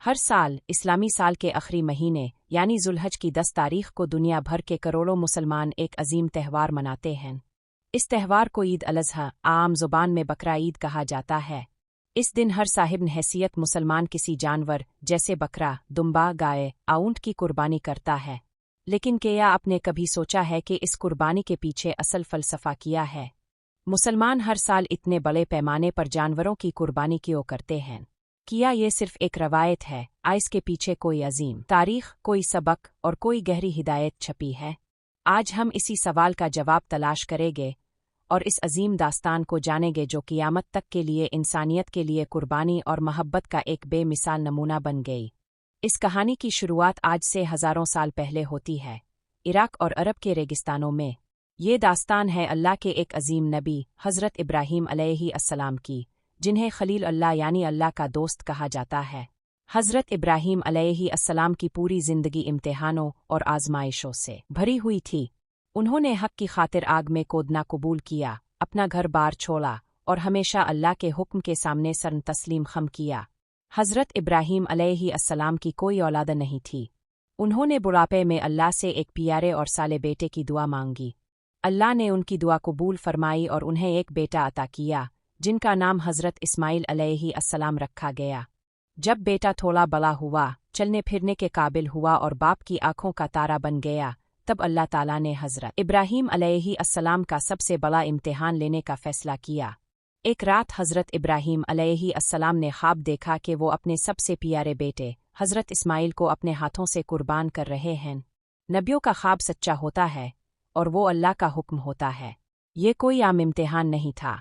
हर साल इस्लामी साल के आखिरी महीने यानी जुल्हज की 10 तारीख को दुनिया भर के करोड़ों मुसलमान एक अजीम त्यौहार मनाते हैं। इस त्यौहार को ईद अल-अज़हा आम ज़ुबान में बकरा ईद कहा जाता है। इस दिन हर साहिब हैसियत मुसलमान किसी जानवर जैसे बकरा, दुम्बा, गाय, ऊंट की कुर्बानी करता है। लेकिन क्या आपने कभी सोचा है कि इस कुर्बानी के पीछे असल फ़लसफ़ा क्या है? मुसलमान हर साल इतने बड़े पैमाने पर जानवरों की कुर्बानी क्यों करते हैं? क्या ये सिर्फ एक रवायत है, इसके पीछे कोई अजीम तारीख, कोई सबक और कोई गहरी हिदायत छपी है? आज हम इसी सवाल का जवाब तलाश करेंगे और इस अजीम दास्तान को जानेंगे जो क़ियामत तक के लिए इंसानियत के लिए कुर्बानी और मोहब्बत का एक बेमिसाल नमूना बन गई। इस कहानी की शुरुआत आज से हज़ारों साल पहले होती है, इराक और अरब के रेगिस्तानों में। ये दास्तान है अल्लाह के एक अजीम नबी हज़रत इब्राहीम अलैहिस्सलाम की, जिन्हें खलील अल्लाह यानी अल्लाह का दोस्त कहा जाता है। हज़रत इब्राहीम अलैहिस्सलाम की पूरी ज़िंदगी इम्तिहानों और आज़माइशों से भरी हुई थी। उन्होंने हक़ की खातिर आग में कूदना कबूल किया, अपना घर बार छोड़ा और हमेशा अल्लाह के हुक्म के सामने सर तस्लीम खम किया। हज़रत इब्राहीम अलैहिस्सलाम की कोई औलाद नहीं थी। उन्होंने बुढ़ापे में अल्लाह से एक प्यारे और साले बेटे की दुआ मांगी। अल्लाह ने उनकी दुआ कबूल फरमाई और उन्हें एक बेटा अता किया, जिनका नाम हज़रत इस्माइल अलैहिस्सलाम रखा गया। जब बेटा थोड़ा बड़ा हुआ, चलने फिरने के काबिल हुआ और बाप की आंखों का तारा बन गया, तब अल्लाह ताला ने हज़रत इब्राहीम अलैहिस्सलाम का सबसे बड़ा इम्तिहान लेने का फ़ैसला किया। एक रात हज़रत इब्राहीम अलैहिस्सलाम ने ख्वाब देखा कि वो अपने सबसे प्यारे बेटे हज़रत इस्माइल को अपने हाथों से कुर्बान कर रहे हैं। नबियों का ख्वाब सच्चा होता है और वो अल्लाह का हुक्म होता है। ये कोई आम इम्तिहान नहीं था।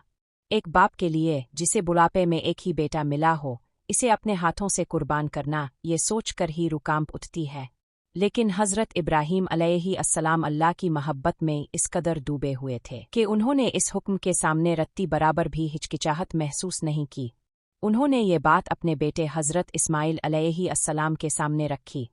एक बाप के लिए जिसे बुढ़ापे में एक ही बेटा मिला हो, इसे अपने हाथों से कुर्बान करना, ये सोच कर ही रूह कांप उठती है। लेकिन हज़रत इब्राहीम अलैहिस्सलाम अल्लाह की मोहब्बत में इस कदर डूबे हुए थे कि उन्होंने इस हुक्म के सामने रत्ती बराबर भी हिचकिचाहट महसूस नहीं की। उन्होंने ये बात अपने बेटे हज़रत इस्माइल अलैहिस्सलाम के सामने रखी।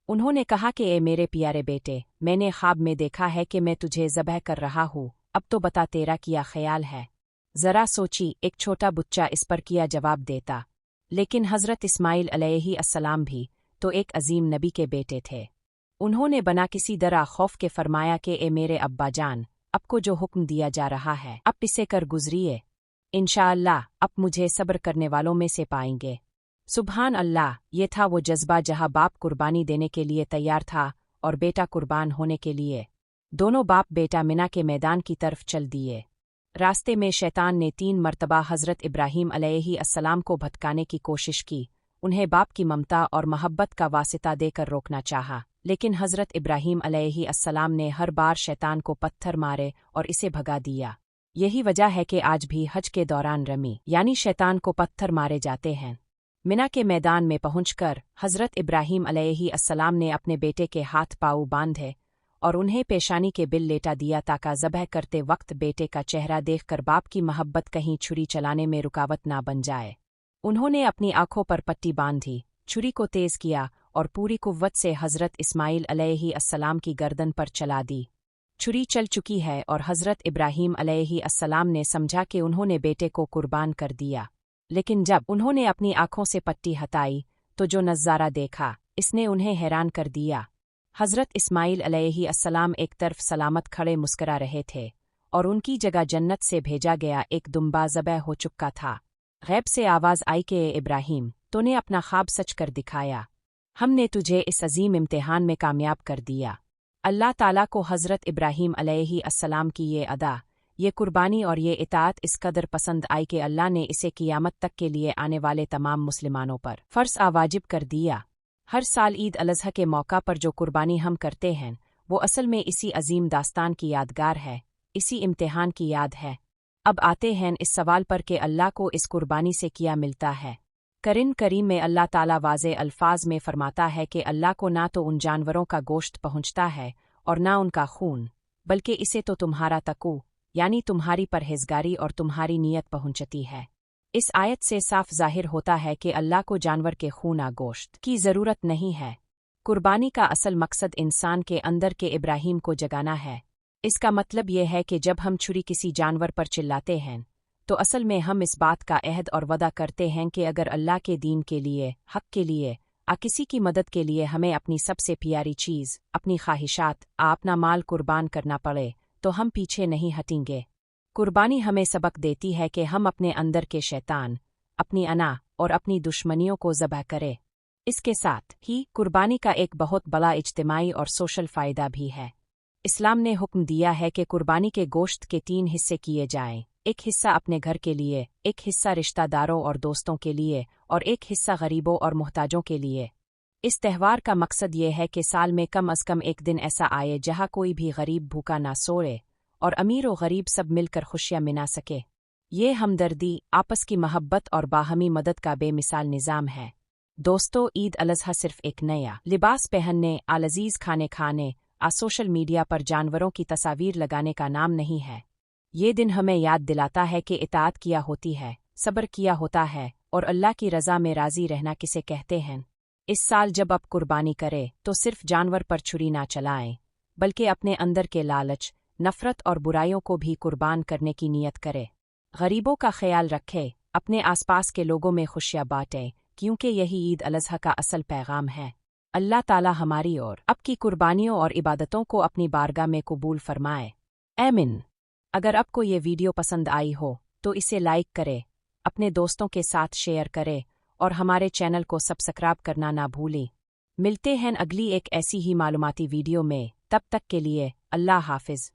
उन्होंने कहा कि ए मेरे प्यारे बेटे, मैंने ख्वाब में देखा है कि मैं तुझे ज़बह कर रहा हूँ, अब तो बता तेरा क्या ख्याल है? ज़रा सोची, एक छोटा बच्चा इस पर क्या जवाब देता। लेकिन हज़रत इस्माइल अलैहिस्सलाम भी तो एक अजीम नबी के बेटे थे। उन्होंने बना किसी दरा खौफ के फरमाया कि ए मेरे अब्बा जान, आपको जो हुक्म दिया जा रहा है, अब इसे कर गुजरिए। इंशाअल्लाह अब मुझे सब्र करने वालों में से पाएंगे। सुबहान अल्लाह, ये था वो जज्बा जहाँ बाप कुर्बानी देने के लिए तैयार था और बेटा कुर्बान होने के लिए। दोनों बाप बेटा मिना के मैदान की तरफ चल दिए। रास्ते में शैतान ने 3 मरतबा हज़रत इब्राहीम अलैहिस्सलाम को भटकाने की कोशिश की। उन्हें बाप की ममता और मोहब्बत का वासिता देकर रोकना चाहा, लेकिन हज़रत इब्राहीम अलैहिस्सलाम ने हर बार शैतान को पत्थर मारे और इसे भगा दिया। यही वजह है कि आज भी हज के दौरान रमी यानी शैतान को पत्थर मारे जाते हैं। मिना के मैदान में पहुंचकर हज़रत इब्राहीम अलैहिस्सलाम ने अपने बेटे के हाथ पाँव बांधे और उन्हें पेशानी के बिल लेटा दिया ताकि ज़बह करते वक्त बेटे का चेहरा देखकर बाप की मोहब्बत कहीं छुरी चलाने में रुकावट ना बन जाए। उन्होंने अपनी आंखों पर पट्टी बांधी, छुरी को तेज़ किया और पूरी कुव्वत से हज़रत इस्माइल अलैहिस्सलाम की गर्दन पर चला दी। छुरी चल चुकी है और हज़रत इब्राहीम अलैहिस्सलाम ने समझा कि उन्होंने बेटे को कुर्बान कर दिया। लेकिन जब उन्होंने अपनी आंखों से पट्टी हटाई तो जो नज़ारा देखा, इसने उन्हें हैरान कर दिया। हज़रत इस्माइल अलैहिस्सलाम एक तरफ सलामत खड़े मुस्करा रहे थे और उनकी जगह जन्नत से भेजा गया एक दुम्बा ज़बह हो चुका था। गैब से आवाज़ आई कि ए इब्राहीम, तूने अपना ख्वाब सच कर दिखाया। हमने तुझे इस अजीम इम्तिहान में कामयाब कर दिया। अल्लाह ताला को हज़रत इब्राहीम अलैहिस्सलाम की ये अदा, ये कुर्बानी और ये इताअत इस कदर पसंद आई कि अल्लाह ने इसे क़ियामत तक के लिए आने वाले तमाम मुसलमानों पर फ़र्ज़ वाजिब कर दिया। हर साल ईद अल-अज़हा के मौका पर जो कुर्बानी हम करते हैं, वो असल में इसी अजीम दास्तान की यादगार है, इसी इम्तिहान की याद है। अब आते हैं इस सवाल पर कि अल्लाह को इस कुर्बानी से क्या मिलता है। कुरान करीम में अल्लाह ताला वाज़े अल्फाज में फरमाता है कि अल्लाह को ना तो उन जानवरों का गोश्त पहुँचता है और ना उनका खून, बल्कि इसे तो तुम्हारा तकू यानी तुम्हारी परहेज़गारी और तुम्हारी नीयत पहुँचती है। इस आयत से साफ ज़ाहिर होता है कि अल्लाह को जानवर के खून या गोश्त की ज़रूरत नहीं है। कुर्बानी का असल मकसद इंसान के अंदर के इब्राहीम को जगाना है। इसका मतलब यह है कि जब हम छुरी किसी जानवर पर चिल्लाते हैं, तो असल में हम इस बात का अहद और वदा करते हैं कि अगर अल्लाह के दीन के लिए, हक़ के लिए, किसी की मदद के लिए हमें अपनी सबसे प्यारी चीज़, अपनी ख्वाहिशात, अपना माल कुर्बान करना पड़े तो हम पीछे नहीं हटेंगे। कुर्बानी हमें सबक देती है कि हम अपने अंदर के शैतान, अपनी अना और अपनी दुश्मनियों को ज़ब्ह करें। इसके साथ ही कुर्बानी का एक बहुत बड़ा इज्तिमाई और सोशल फ़ायदा भी है। इस्लाम ने हुक्म दिया है कि कुर्बानी के गोश्त के 3 हिस्से किए जाएं, एक हिस्सा अपने घर के लिए, एक हिस्सा रिश्तेदारों और दोस्तों के लिए और एक हिस्सा गरीबों और मुहताजों के लिए। इस त्यौहार का मकसद ये है कि साल में कम अज़ कम एक दिन ऐसा आए जहाँ कोई भी गरीब भूखा ना सोए और अमीर व गरीब सब मिलकर खुशियाँ मना सके। ये हमदर्दी, आपस की मोहब्बत और बाहमी मदद का बेमिसाल निज़ाम है। दोस्तों, ईद अल अज़हा सिर्फ एक नया लिबास पहनने, लज़ीज़ खाने खाने, सोशल मीडिया पर जानवरों की तस्वीर लगाने का नाम नहीं है। ये दिन हमें याद दिलाता है कि इताअत किया होती है, सब्र किया होता है और अल्लाह की रज़ा में राज़ी रहना किसे कहते हैं। इस साल जब आप कुर्बानी करें तो सिर्फ जानवर पर छुरी ना चलाएं, बल्कि अपने अंदर के लालच, नफ़रत और बुराइयों को भी कुर्बान करने की नीयत करें। गरीबों का ख्याल रखें, अपने आसपास के लोगों में खुशियाँ बांटें, क्योंकि यही ईद अल अज़हा का असल पैगाम है। अल्लाह ताला हमारी और आपकी कुर्बानियों और इबादतों को अपनी बारगाह में कबूल फरमाए। आमीन। अगर आपको ये वीडियो पसंद आई हो तो इसे लाइक करें, अपने दोस्तों के साथ शेयर करें और हमारे चैनल को सब्सक्राइब करना ना भूलें। मिलते हैं अगली एक ऐसी ही मालूमाती वीडियो में, तब तक के लिए अल्लाह हाफिज़।